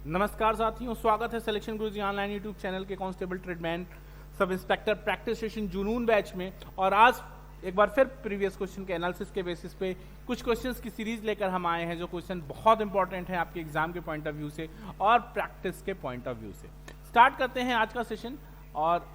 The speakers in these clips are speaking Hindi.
नमस्कार साथियों, स्वागत है सिलेक्शन गुरुजी ऑनलाइन यूट्यूब चैनल के constable tradesman sub inspector practice session जुनून बैच में। और आज एक बार फिर प्रीवियस क्वेश्चन के एनालिसिस के बेसिस पे कुछ क्वेश्चंस की सीरीज लेकर हम आए हैं, जो क्वेश्चन बहुत इंपॉर्टेंट है आपके एग्जाम के पॉइंट ऑफ व्यू से और प्रैक्टिस के पॉइंट ऑफ व्यू से। स्टार्ट करते हैं आज का सेशन और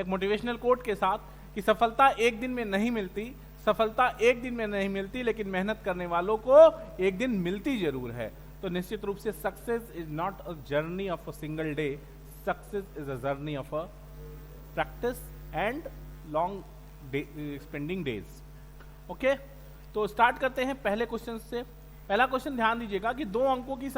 एक मोटिवेशनल कोट के साथ कि सफलता एक दिन में नहीं मिलती, सफलता एक दिन में नहीं मिलती, लेकिन मेहनत करने वालों को एक दिन मिलती जरूर है। तो निश्चित रूप से success is not a journey of a single day, success is a journey of a practice and long spending days. Okay, तो स्टार्ट करते हैं पहले क्वेश्चन से। पहला क्वेश्चन ध्यान दीजिएगा कि दो अंकों की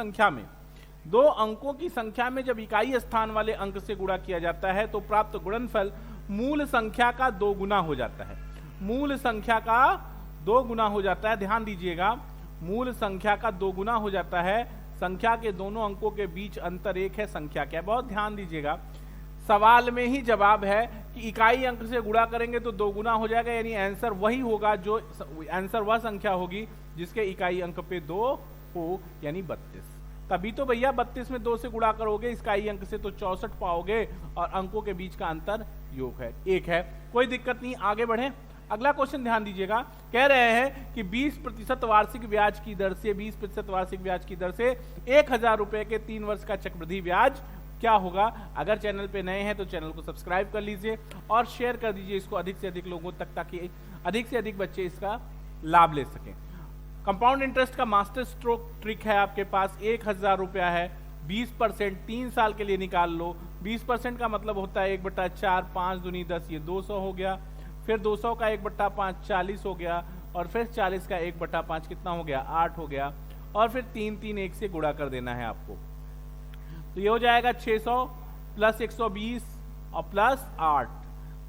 संख्या में जब इकाई स्थान वाले अंक से गुणा किया जाता है तो प्राप्त गुणनफल मूल संख्या का 2 गुना हो जाता है। मूल संख्या का 2 गुना हो जाता है। ध्यान दीजिएगा, मूल संख्या का 2 गुना हो जाता है। संख्या के दोनों अंकों के बीच अंतर 1 है। संख्या क्या है? बहुत ध्यान दीजिएगा, सवाल में ही जवाब है कि इकाई अंक से गुणा करेंगे तो 2 गुना हो जाएगा, यानी आंसर वही होगा, जो आंसर वह संख्या होगी जिसके इकाई अंक पे 2 हो, यानी 32। तभी तो भैया 32 में 2 से गुणा करोगे इकाई अंक से तो 64 पाओगे, और अंकों के बीच का अंतर योग है 1 है। कोई दिक्कत नहीं, आगे बढ़े। अगला क्वेश्चन ध्यान दीजिएगा, कह रहे हैं कि 20% वार्षिक ब्याज की दर से 20% वार्षिक ब्याज की दर से 1000 रुपए के 3 वर्ष का चक्रवृद्धि ब्याज क्या होगा। अगर चैनल पे नए हैं तो चैनल को सब्सक्राइब कर लीजिए और शेयर कर दीजिए इसको अधिक से अधिक लोगों तक, ताकि अधिक से अधिक बच्चे इसका लाभ ले सकें। कंपाउंड इंटरेस्ट का मास्टर स्ट्रोक ट्रिक है आपके पास। 1000 रुपया है, 20% 3 साल के लिए निकाल लो। 20% का मतलब होता है 1/4, 5 दूनी 10, ये 200 हो गया। फिर 200 का 1/5 40 हो गया, और फिर 40 का 1/5 कितना हो गया? 8 हो गया। और फिर 3 1 से गुणा कर देना है आपको, तो ये हो जाएगा 600 प्लस 120 और प्लस 8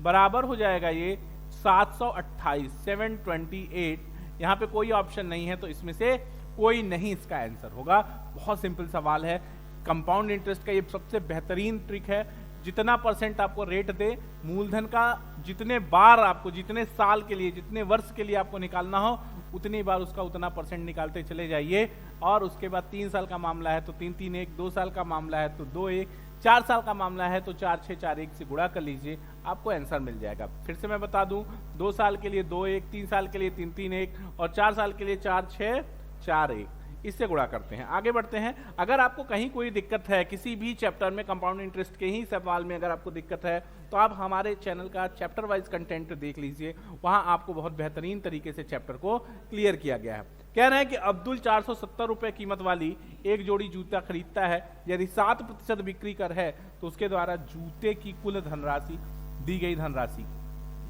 बराबर हो जाएगा ये 728, 728। यहाँ पे कोई ऑप्शन नहीं है तो इसमें से कोई नहीं इसका आंसर होगा। बहुत सिंपल सवाल है। कंपाउंड इंटरेस्ट का ये सबसे बेहतरीन ट्रिक है। जितना परसेंट आपको रेट दे मूलधन का, जितने बार आपको, जितने साल के लिए, जितने वर्ष के लिए आपको निकालना हो, उतनी बार उसका उतना परसेंट निकालते चले जाइए। और उसके बाद 3 साल का मामला है तो 3 1, 2 साल का मामला है तो 2 1, 4 साल का मामला है तो 4 6 4 1 से गुणा कर लीजिए, आपको आंसर मिल जाएगा। फिर से मैं बता दूं, 2 साल के लिए 2 1, 3 साल के लिए 3 1 और 4 साल के लिए 4 6 4 1, इससे गुणा करते हैं। आगे बढ़ते हैं। अगर आपको कहीं कोई दिक्कत है किसी भी चैप्टर में, कंपाउंड इंटरेस्ट के ही सवाल में अगर आपको दिक्कत है तो आप हमारे चैनल का चैप्टर वाइज कंटेंट देख लीजिए, वहां आपको बहुत बेहतरीन तरीके से चैप्टर को क्लियर किया गया है। कह रहे हैं कि अब्दुल 470 रुपए कीमत वाली एक जोड़ी जूता खरीदता है। यदि 7% बिक्री कर है तो उसके द्वारा जूते की कुल धनराशि, दी गई धनराशि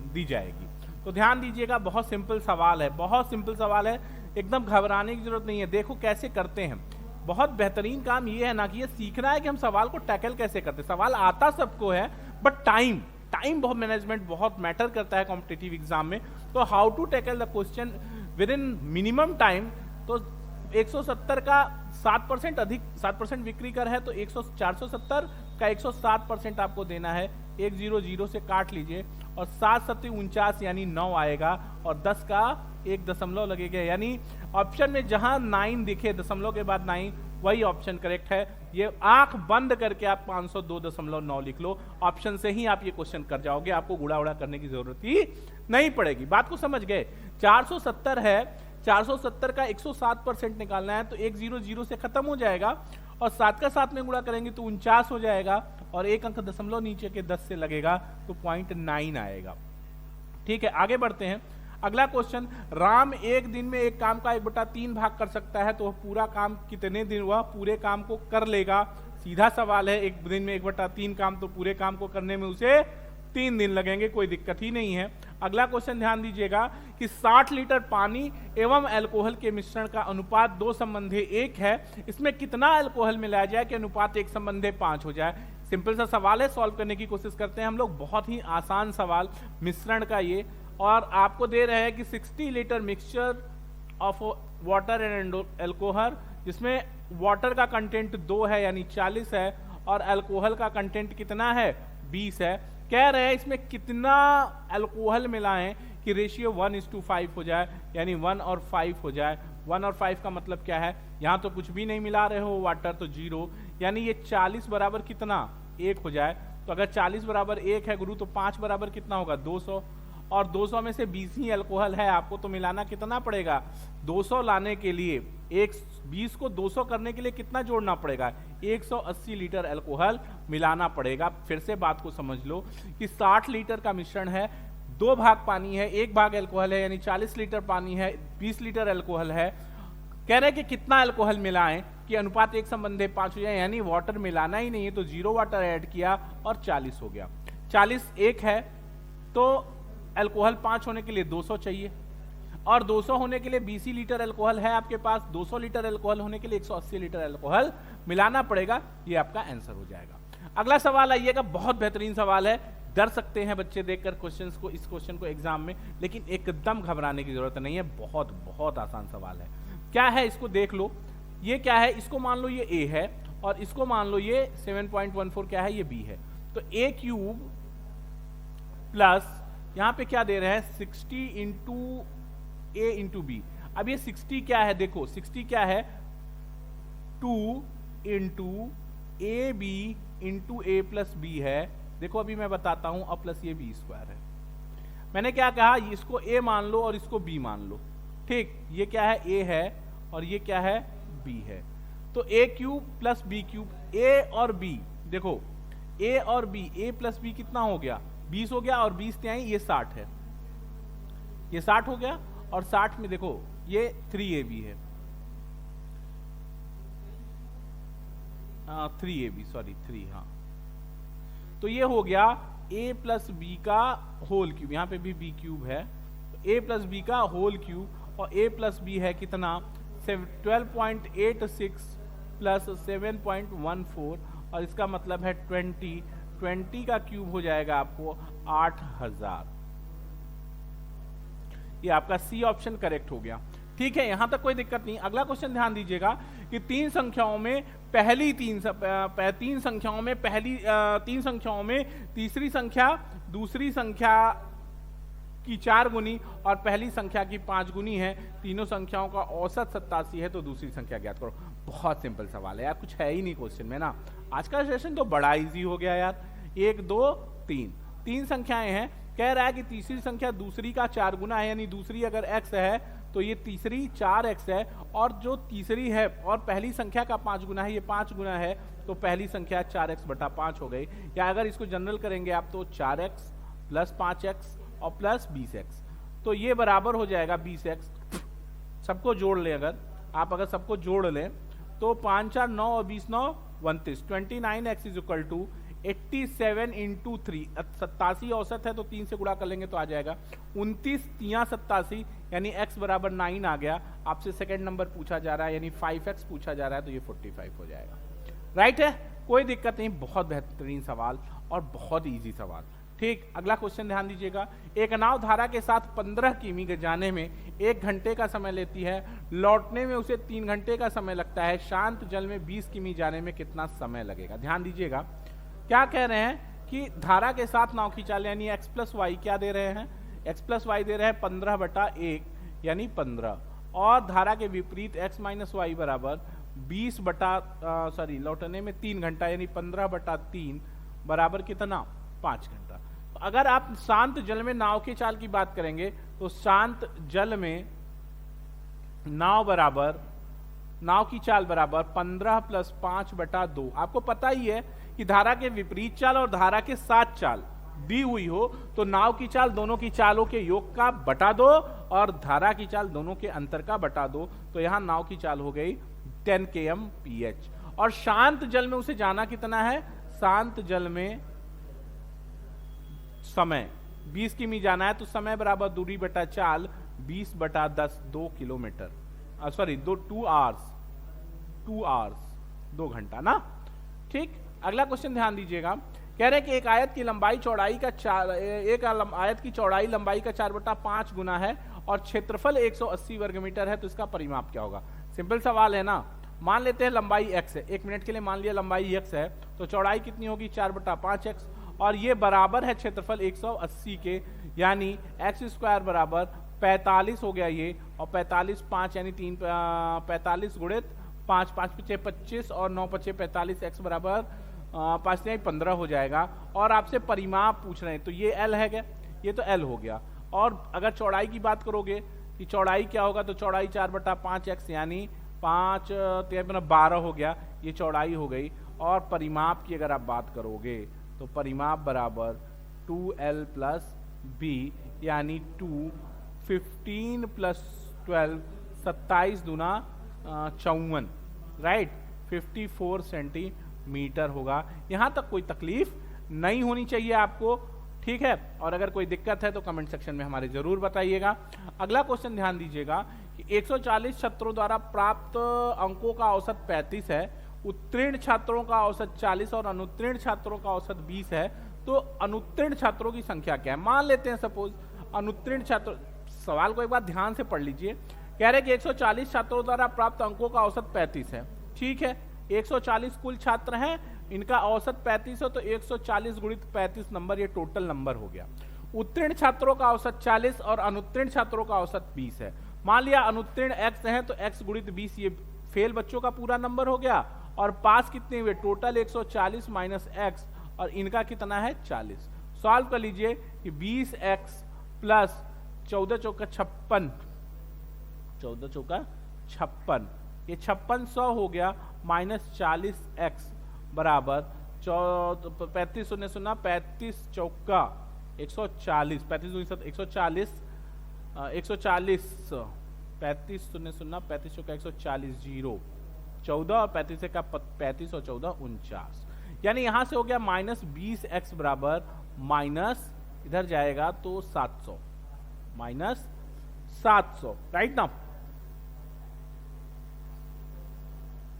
दी जाएगी। तो ध्यान दीजिएगा, बहुत सिंपल सवाल है, बहुत सिंपल सवाल है, एकदम घबराने की जरूरत नहीं है। देखो कैसे करते हैं। बहुत बेहतरीन काम ये है ना कि ये सीखना है कि हम सवाल को टैकल कैसे करते हैं। सवाल आता सबको है, बट टाइम बहुत मैनेजमेंट बहुत मैटर करता है कॉम्पिटिटिव एग्जाम में। तो how to tackle the question within minimum time. तो 170 का 7% अधिक, 7% बिक्री कर है तो 470 का 107% आपको देना है। 100 से काट लीजिए और 7 7 49 यानी 9 आएगा, और 10 का 1 दशमलव लगेगा, यानी ऑप्शन में जहां 9 दिखे दशमलव के बाद 9, वही ऑप्शन करेक्ट है। ये आंख बंद करके आप 502.9 लिख लो, ऑप्शन से ही आप ये क्वेश्चन कर जाओगे, आपको गुड़ा उड़ा करने की जरूरत ही नहीं पड़ेगी। बात को समझ गए? 470 है, 470 का 107% निकालना है तो 100 से खत्म हो जाएगा, और 7 का 7 में गुणा करेंगे तो 49 हो जाएगा, और एक अंक दशमलव नीचे के 10 से लगेगा तो 0.9 आएगा। ठीक है, आगे बढ़ते हैं। अगला क्वेश्चन, राम एक दिन में एक काम का 1/3 भाग कर सकता है, तो वह पूरा काम कितने दिन, वह पूरे काम को कर लेगा? सीधा सवाल है, एक दिन में 1/3 काम, तो पूरे काम को करने में उसे 3 दिन लगेंगे, कोई दिक्कत ही नहीं है। अगला क्वेश्चन ध्यान दीजिएगा कि 60 लीटर पानी एवं अल्कोहल के मिश्रण का अनुपात 2:1 है। इसमें कितना अल्कोहल मिलाया जाए कि अनुपात 1:5 हो जाए? सिंपल सा सवाल है, सॉल्व करने की कोशिश करते हैं हम लोग। बहुत ही आसान सवाल मिश्रण का ये, और आपको दे रहे हैं कि 60 litre mixture of water and alcohol, जिसमें वाटर का कंटेंट 2 है यानी 40 है, और अल्कोहल का कंटेंट कितना है? 20 है। कह रहे हैं इसमें कितना अल्कोहल मिलाएं कि रेशियो 1:5 हो जाए, यानी 1 और 5 हो जाए। 1 और 5 का मतलब क्या है, यहाँ तो कुछ भी नहीं मिला रहे हो वाटर, तो 0, यानी ये 40 बराबर कितना 1 हो जाए। तो अगर 40 बराबर 1 है गुरु, तो 5 बराबर कितना होगा 200, और 200 में से 20 ही अल्कोहल है, आपको तो मिलाना कितना पड़ेगा 200 लाने के लिए, 20 को 200 करने के लिए कितना जोड़ना पड़ेगा 180 लीटर अल्कोहल मिलाना पड़ेगा। फिर से बात को समझ लो कि 60 लीटर का मिश्रण है, 2 भाग पानी है, 1 भाग अल्कोहल है, यानी 40 लीटर पानी है, 20 लीटर अल्कोहल है। कह रहे कि कितना अल्कोहल मिलाएं कि अनुपात 1 संबंधी 5 हो जाए, यानी वाटर मिलाना ही नहीं है, तो 0 वाटर ऐड किया और 40 हो गया। 40 1 है तो अल्कोहल 5 होने के लिए 200 चाहिए, और 200 होने के लिए 20 लीटर अल्कोहल है आपके पास, 200 लीटर अल्कोहल होने के लिए 180 लीटर अल्कोहल मिलाना पड़ेगा। ये आपका आंसर हो जाएगा। अगला सवाल आइएगा, बहुत बेहतरीन सवाल है, डर सकते हैं बच्चे देखकर क्वेश्चंस को, इस क्वेश्चन को एग्जाम में, लेकिन एकदम घबराने की जरूरत नहीं है, बहुत बहुत आसान सवाल है। क्या है इसको देख लो, ये क्या है, इसको मान लो ये a है, और इसको मान लो ये 7.14 क्या है, ये b है। तो a क्यूब प्लस यहां पे क्या दे रहे हैं 60 इंटू a इंटू बी। अब ये 60 क्या है, देखो 60 क्या है 2 into a b into a plus b है। देखो अभी मैं बताता हूं, अब प्लस ये बी स्क्वायर है। मैंने क्या कहा, इसको a मान लो और इसको b मान लो, ठीक। ये क्या है a है और ये क्या है b है। तो a cube plus b cube, a और b, देखो a और b, a प्लस b कितना हो गया 20 हो गया, और 20 त्याई ये 60 है, ये 60 हो गया, और 60 में देखो ये 3ab है, 3ab सॉरी 3, हाँ। तो ये हो गया a प्लस बी का होल क्यूब, यहाँ पे भी b क्यूब है, तो a प्लस बी का होल क्यूब, और a प्लस बी है कितना 12.86 प्लस 7.14, और इसका मतलब है 20 का क्यूब हो जाएगा आपको 8000। ये आपका सी ऑप्शन करेक्ट हो गया, ठीक है, यहां तक कोई दिक्कत नहीं। अगला क्वेश्चन ध्यान दीजिएगा कि तीन संख्याओं में तीसरी संख्या दूसरी संख्या की 4 गुनी और पहली संख्या की 5 गुनी है, तीनों संख्याओं का औसत 87 है, तो दूसरी संख्या ज्ञात करो। बहुत सिंपल सवाल है यार, कुछ है ही नहीं क्वेश्चन में ना। आज का सेशन तो बड़ा इजी हो गया यार। 1 2 3 तीन संख्याएं हैं, कह रहा है कि तीसरी संख्या दूसरी का 4 गुना है, यानी दूसरी अगर x है तो ये तीसरी 4x है, और जो तीसरी है और पहली संख्या का 5 गुना है, ये 5 गुना है, तो पहली संख्या 4x बटा 5 हो गई। या अगर इसको जनरल करेंगे आप तो 4x प्लस 5x और प्लस 20x, तो ये बराबर हो जाएगा 20x। सबको जोड़ ले, अगर सबको जोड़ लें तो 5 4 9 और 20 9 29, 29x is equal to 87 into 3, 87 औसत है तो 3 से गुणा कर लेंगे तो आ जाएगा 29 3 87, यानी x बराबर 9 आ गया। आपसे सेकंड नंबर पूछा जा रहा है, यानी 5x पूछा जा रहा है, तो ये 45 हो जाएगा। राइट है, कोई दिक्कत नहीं, बहुत बेहतरीन सवाल और बहुत इजी सवाल। ठीक, अगला क्वेश्चन ध्यान दीजिएगा। एक नाव धारा के साथ 15 किमी के जाने में 1 घंटे का समय लेती है, लौटने में उसे 3 घंटे का समय लगता है, शांत जल में 20 किमी जाने में कितना समय लगेगा। ध्यान दीजिएगा, क्या कह रहे हैं कि धारा के साथ नाव की चाल, यानी x प्लस वाई क्या दे रहे हैं, x प्लस वाई दे रहे हैं 15 बटा 1 यानी 15, और धारा के विपरीत x माइनस वाई बराबर 20 बटा लौटने में 3 घंटा, यानी 15 बटा 3 बराबर कितना 5 घंटा। तो अगर आप शांत जल में नाव की चाल की बात करेंगे तो शांत जल में नाव की चाल बराबर 15 प्लस 5 बटा 2। आपको पता ही है कि धारा के विपरीत चाल और धारा के साथ चाल दी हुई हो तो नाव की चाल दोनों की चालों के योग का बटा दो और धारा की चाल दोनों के अंतर का बटा दो, तो यहां नाव की चाल हो गई 10 kmph। और शांत जल में उसे जाना कितना है, शांत जल में समय 20 किमी जाना है, तो समय बराबर दूरी बटा चाल 20 बटा 10 2 किलोमीटर, 2 आवर्स 2 घंटा ना। ठीक, अगला क्वेश्चन ध्यान दीजिएगा। कह रहे हैं कि एक आयत की चौड़ाई लंबाई का 4/5 गुना है और क्षेत्रफल 180 वर्ग मीटर है, तो इसका परिमाप क्या होगा। सिंपल सवाल है ना। मान लेते हैं लंबाई x है, 1 मिनट के लिए मान लिया लंबाई x है, तो चौड़ाई कितनी होगी 4/5x, और ये बराबर है क्षेत्रफल 180 के, यानी एक्स स्क्वायर बराबर 45 हो गया ये, और 45 5 यानी 45 गुणित 5 5 पचे 25 और 9 पचे 45, एक्स बराबर 5 15 हो जाएगा। और आपसे परिमाप पूछ रहे हैं तो ये एल है क्या, ये तो एल हो गया। और अगर चौड़ाई की बात करोगे कि चौड़ाई क्या होगा, तो चौड़ाई 4/5 एक्स यानी 5 12 हो गया, ये चौड़ाई हो गई। और परिमाप की अगर आप बात करोगे तो परिमाप बराबर 2l + b यानी 2 15 + 12 27 दूना 54, राइट, 54 सेंटीमीटर होगा। यहां तक कोई तकलीफ नहीं होनी चाहिए आपको, ठीक है। और अगर कोई दिक्कत है तो कमेंट सेक्शन में हमारे जरूर बताइएगा। अगला क्वेश्चन ध्यान दीजिएगा कि 140 छात्रों द्वारा प्राप्त अंकों का औसत 35 है, उत्तीर्ण छात्रों का औसत 40 और अनुत्तीर्ण छात्रों का औसत 20 है, तो अनुत्तीर्ण छात्रों की संख्या क्या है। मान लेते हैं सपोज अनुत्तीर्ण छात्र, सवाल को एक बार ध्यान से पढ़ लीजिए। कह रहे कि 140 छात्रों द्वारा प्राप्त अंकों का औसत 35 है, ठीक है। 140 कुल छात्र हैं, इनका औसत 35 है, तो 140 गुणित 35 नंबर, ये टोटल नंबर हो गया। उत्तीर्ण छात्रों का औसत 40 और अनुत्तीर्ण छात्रों का औसत 20 है। मान लिया अनुत्तीर्ण x है तो x गुणित 20, ये फेल बच्चों का पूरा नंबर हो गया। और पास कितने हुए, टोटल 140 माइनस x, और इनका कितना है 40। सॉल्व कर लीजिए कि 20x प्लस 14 चौका 56, 14 चौका 56, ये 5600 हो गया, माइनस 40x बराबर 35 0 0 35 चौका 140, 35 140 140 35 0 0 35 चौका 140 0 14 और 35 का 35 और 14 49, यानी यहां से हो गया माइनस 20x बराबर माइनस, इधर जाएगा तो 700, माइनस 700, राइट ना,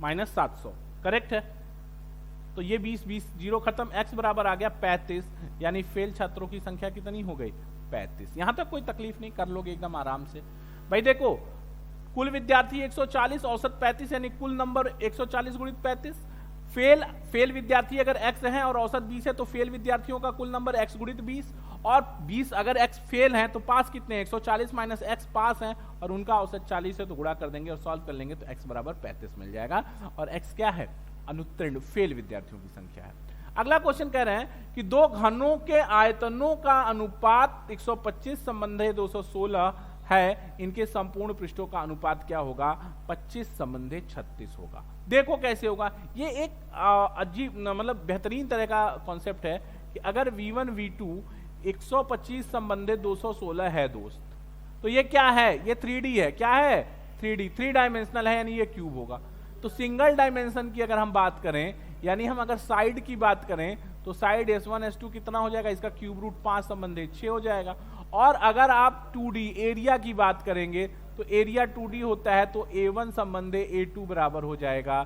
माइनस 700, करेक्ट है। तो ये 20 20 जीरो खत्म, x बराबर आ गया 35, यानी फेल छात्रों की संख्या कितनी हो गई 35। यहां तक कोई तकलीफ नहीं, कर लोगे एकदम आराम से। भाई देखो कुल विद्यार्थी 140, औसत 35, यानी कुल नंबर 140 गुणित 35। फेल विद्यार्थी अगर x है और औसत 20 है, तो फेल विद्यार्थियों का कुल नंबर x गुणित 20, और 20 अगर x फेल है तो पास कितने हैं, 140 माइनस x पास है, और उनका औसत 40 है, तो गुणा कर देंगे और सॉल्व कर लेंगे तो x बराबर 35 मिल जाएगा। और x क्या है, अनुत्तीर्ण फेल विद्यार्थियों की संख्या है। अगला क्वेश्चन कह रहे हैं कि दो घनों के आयतनों का अनुपात 125 संबंधे 216 है, इनके संपूर्ण पृष्ठों का अनुपात क्या होगा, 25 संबंधे 36 होगा। देखो कैसे होगा, ये एक अजीब मतलब बेहतरीन तरह का कॉन्सेप्ट है कि अगर v1 v2 125 संबंधे 216 है दोस्त, तो ये क्या है, ये 3D है, क्या है 3D, 3 डायमेंशनल है, यानी ये क्यूब होगा। तो सिंगल डायमेंशन की अगर हम बात करें, यानी हम अगर साइड की बात करें, तो साइड S1 S2 कितना हो जाएगा, इसका क्यूब रूट 5 संबंधित 6 हो जाएगा। और अगर आप 2D एरिया की बात करेंगे, तो एरिया 2D होता है, तो A1 संबंधे A2 बराबर हो जाएगा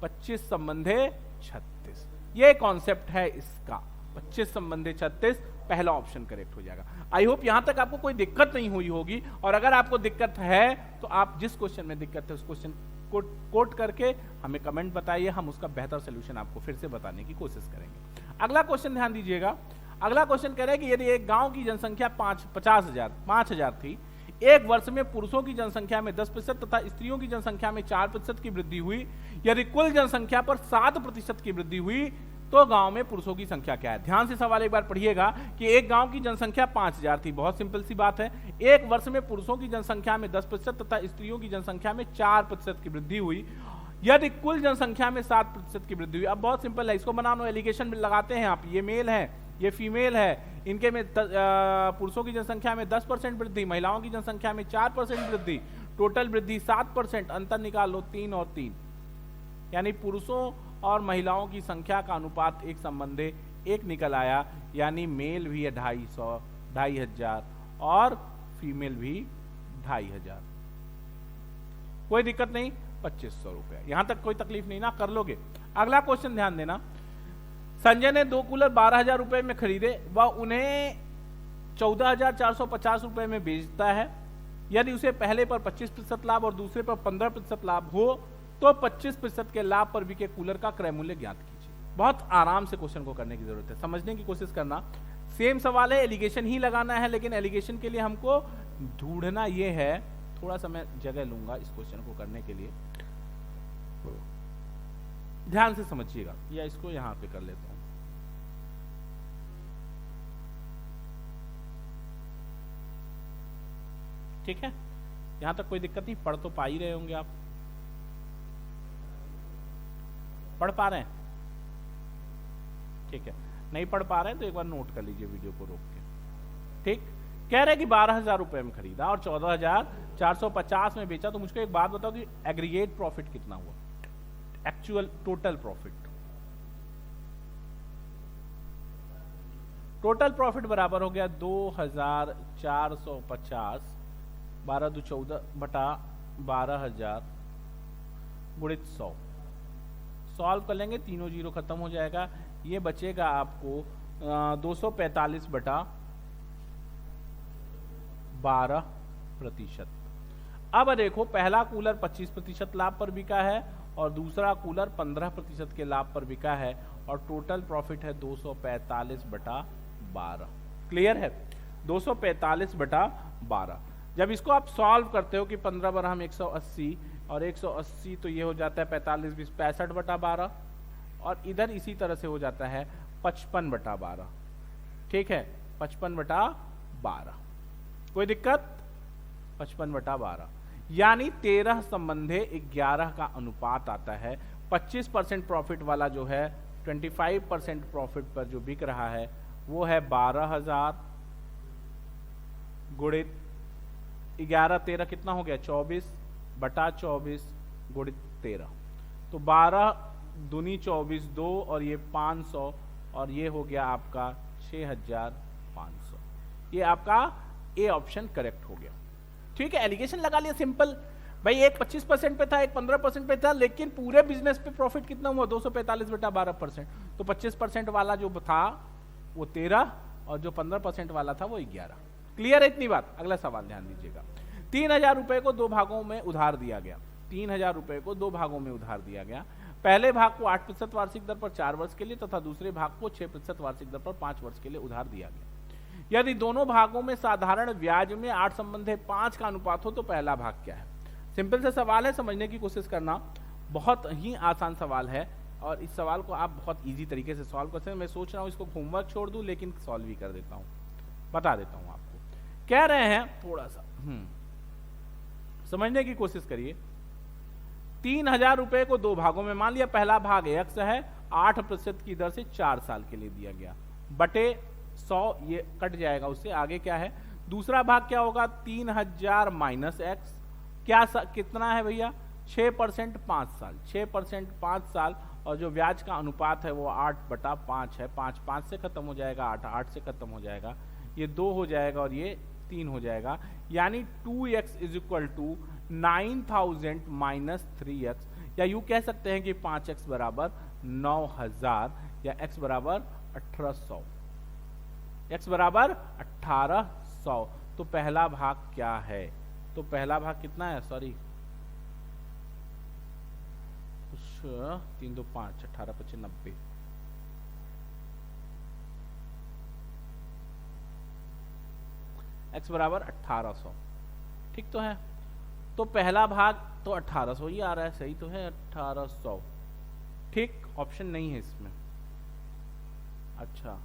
25 संबंधे 36। ये कॉन्सेप्ट है इसका, 25 संबंधे 36, पहला ऑप्शन करेक्ट हो जाएगा। आई होप यहां तक आपको कोई दिक्कत नहीं हुई होगी, और अगर आपको दिक्कत है तो आप जिस क्वेश्चन में दिक्कत है उस क्वेश्चन कोट करके हमें कमेंट बताइए, हम उसका बेहतर सोल्यूशन आपको फिर से बताने की कोशिश करेंगे। अगला क्वेश्चन ध्यान दीजिएगा। अगला क्वेश्चन कह रहे हैं कि यदि एक गांव की जनसंख्या 5000 थी, एक वर्ष में पुरुषों की जनसंख्या में 10% तथा स्त्रियों की जनसंख्या में 4% की वृद्धि हुई, यदि कुल जनसंख्या पर 7% की वृद्धि हुई, तो गांव में पुरुषों की संख्या क्या है। ध्यान से सवाल एक बार पढ़िएगा कि एक गांव की जनसंख्या 5000 थी, बहुत सिंपल सी बात है। एक वर्ष में पुरुषों की जनसंख्या में 10% तथा स्त्रियों की जनसंख्या में 4% की वृद्धि हुई, यदि कुल जनसंख्या में 7% की वृद्धि हुई। अब बहुत सिंपल है, इसको बनानो एलिगेशन में लगाते हैं आप, ये मेल है ये फीमेल है, इनके में पुरुषों की जनसंख्या में 10% वृद्धि, महिलाओं की जनसंख्या में 4% वृद्धि, टोटल वृद्धि 7%, अंतर निकाल लो 3 और 3, यानी पुरुषों और महिलाओं की संख्या का अनुपात एक संबंधे 1 निकल आया, यानी मेल भी है 250 और फीमेल भी 2500। कोई दिक्कत नहीं, 2500 रुपया, यहां तक कोई तकलीफ नहीं ना, कर लोगे। अगला क्वेश्चन ध्यान देना। संजय ने 2 कूलर 12000 रुपए में खरीदे, वह उन्हें 14450 रुपए में बेचता है। यदि उसे पहले पर 25% लाभ और दूसरे पर 15% लाभ हो, तो 25% के लाभ पर बिके कूलर का क्रय मूल्य ज्ञात कीजिए। बहुत आराम से क्वेश्चन को करने की जरूरत है, समझने की कोशिश करना। सेम सवाल है, एलिगेशन ही लगाना है, लेकिन एलिगेशन के लिए हमको ढूंढना ये है, थोड़ा सा मैं जगह लूंगा इस क्वेश्चन को करने के लिए, ध्यान से समझिएगा, या इसको यहां पे कर लेता हूं। ठीक है, यहां तक कोई दिक्कत नहीं, पढ़ तो पा ही रहे होंगे आप, पढ़ पा रहे हैं? ठीक है, नहीं पढ़ पा रहे हैं तो एक बार नोट कर लीजिए वीडियो को रोक के। ठीक, कह रहे कि 12,000 रुपए में खरीदा और 14,450 में बेचा, तो मुझको एक बात बताओ कि एग्रीगेट प्रॉफिट कितना हुआ, actual total profit. Total profit बराबर हो गया 2,450, 12 दो 14 बटा 12,000 गुणित 100। सॉल्व कर लेंगे, तीनों जीरो खत्म हो जाएगा, ये बचेगा आपको 245 बटा 12%। अब देखो, पहला कूलर 25% लाभ पर बिका है और दूसरा कूलर 15% के लाभ पर बिका है, और टोटल प्रॉफिट है 245 बटा 12। क्लियर है? 245 बटा 12। जब इसको आप सॉल्व करते हो कि 15 बराम 180 और 180 तो ये हो जाता है 45 20 65 बटा 12, और इधर इसी तरह से हो जाता है 55 बटा 12। ठीक है, 55 बटा 12, कोई दिक्कत? 55 बटा 12 यानी 13 संबंधे 11 का अनुपात आता है। 25% प्रॉफिट वाला जो है 25% प्रॉफिट पर जो बिक रहा है वो है 12,000 गुणित 11 13 कितना हो गया 24 बटा 24 गुणित 13, तो 12 दूनी 24 2 और ये 500 और ये हो गया आपका 6,500। ये आपका ए ऑप्शन करेक्ट हो गया। ठीक है, एलिगेशन लगा लिया सिंपल भाई, एक 25% पे था, एक 15% पे था, लेकिन पूरे बिजनेस पे प्रॉफिट कितना हुआ 245 बटा 12%, तो 25% वाला जो था वो 13 और जो 15% वाला था वो 11। क्लियर है इतनी बात? अगला सवाल ध्यान दीजिएगा। 3,000 रुपए को 2 भागों में उधार दिया गया। 3,000 रुपए को 2 भागों में उधार दिया गया। पहले भाग को 8% वार्षिक दर पर 4 वर्ष के लिए तथा दूसरे भाग को 6% वार्षिक दर पर 5 वर्ष के लिए उधार दिया गया। यदि दोनों भागों में साधारण ब्याज में 8 संबंधे 5 का अनुपात हो तो पहला भाग क्या है? सिंपल सा सवाल है, समझने की कोशिश करना, बहुत ही आसान सवाल है और इस सवाल को आप बहुत इजी तरीके से सॉल्व कर सकते हैं। मैं सोच रहा हूँ इसको होमवर्क छोड़ दूं, लेकिन सॉल्व ही कर देता हूँ, बता देता हूँ आपको। कह रहे हैं थोड़ा सा समझने की कोशिश करिए। 3,000 रुपए को 2 भागों में, मान लिया पहला भाग x है, 8% की दर से 4 साल के लिए दिया गया, बटे 100, ये कट जाएगा उससे, आगे क्या है? दूसरा भाग क्या होगा? 3,000 माइनस x, क्या कितना है भैया? 6% 5 साल, 6% 5 साल, और जो ब्याज का अनुपात है वो 8/5 है। 5 5 से खत्म हो जाएगा, 8 8 से खत्म हो जाएगा, ये 2 हो जाएगा और ये 3 हो जाएगा, यानी 2x is equal to 9,000 minus 3x, या यूं कह सकते हैं कि 5x बराबर 9,000 या x बराबर 1,800, x बराबर 1,800। तो पहला भाग क्या है? तो पहला भाग कितना है? सॉरी 3 2 5 18 25 90, x बराबर 1,800। ठीक तो है, तो पहला भाग तो 1,800 ही आ रहा है, सही तो है 1,800। ठीक, ऑप्शन नहीं है इसमें। अच्छा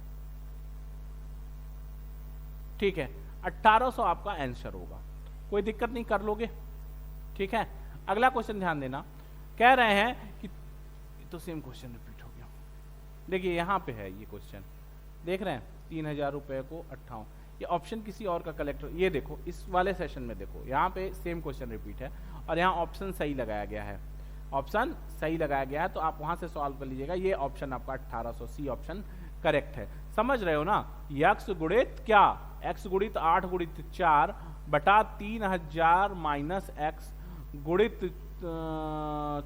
ठीक है, 1,800 आपका आंसर होगा, कोई दिक्कत नहीं, कर लोगे। ठीक है, अगला क्वेश्चन ध्यान देना। कह रहे हैं कि तो सेम क्वेश्चन रिपीट हो गया। देखिए यहाँ पे है ये क्वेश्चन, देख रहे हैं 3,000 रुपए को 58, ये ऑप्शन किसी और का कलेक्टर, ये देखो इस वाले सेशन में देखो यहाँ पे सेम क्वेश्चन रिपीट है और यहाँ ऑप्शन सही लगाया गया है, ऑप्शन सही लगाया गया है, तो आप वहां से सॉल्व कर लीजिएगा। ये ऑप्शन आपका 1,800 सी ऑप्शन करेक्ट है। समझ रहे हो ना? x गुणित क्या? x गुणित 8 गुणित 4 बटा 3,000 माइनस x गुणित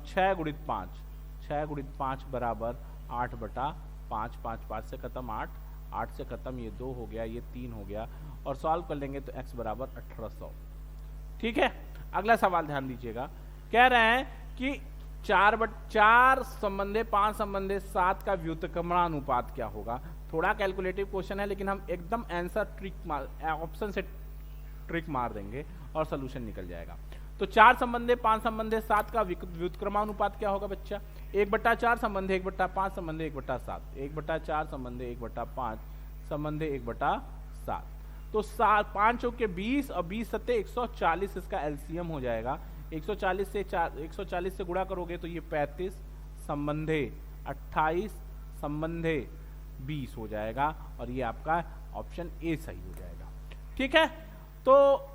6 गुणित 5, 6 गुणित 5 बराबर 8 बटा 5, 5 5 से खत्म 8, 8 से खत्म ये 2 हो गया, ये 3 हो गया, और सॉल्व कर लेंगे तो x बराबर 1,800। ठीक है, अगला सवाल ध्यान दीजिएगा। कह रहे हैं कि 4 संबंधे 5 संबंधे 7 का व्युत्क्रमानुपात क्या होगा। थोड़ा कैलकुलेटिव क्वेश्चन है, लेकिन हम एकदम आंसर ऑप्शन से ट्रिक मार देंगे और सोल्यूशन निकल जाएगा। तो 4 संबंधे 5 संबंधे 7 का व्युत्क्रमानुपात क्या होगा बच्चा। 1/4 संबंधे 1/5 संबंधे 1/7, 1/4 संबंधे 1/5 संबंधे 1/7। तो 5 चौके 20 और 20 सत्ते 140 इसका एलसीएम हो जाएगा। 140 से गुणा करोगे तो ये 35 संबंधे 28 संबंधे 20 हो जाएगा और ये आपका ऑप्शन ए सही हो जाएगा। ठीक है, तो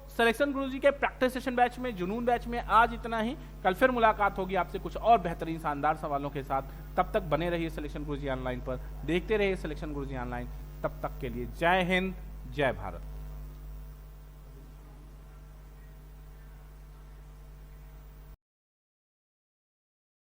सिलेक्शन गुरुजी के प्रैक्टिस सेशन बैच में, जुनून बैच में आज इतना ही। कल फिर मुलाकात होगी आपसे कुछ और बेहतरीन शानदार सवालों के साथ। तब तक बने रहिए सिलेक्शन गुरुजी ऑनलाइन पर, देखते रहिए सिलेक्शन गुरुजी ऑनलाइन। तब तक के लिए जय हिंद, जय भारत।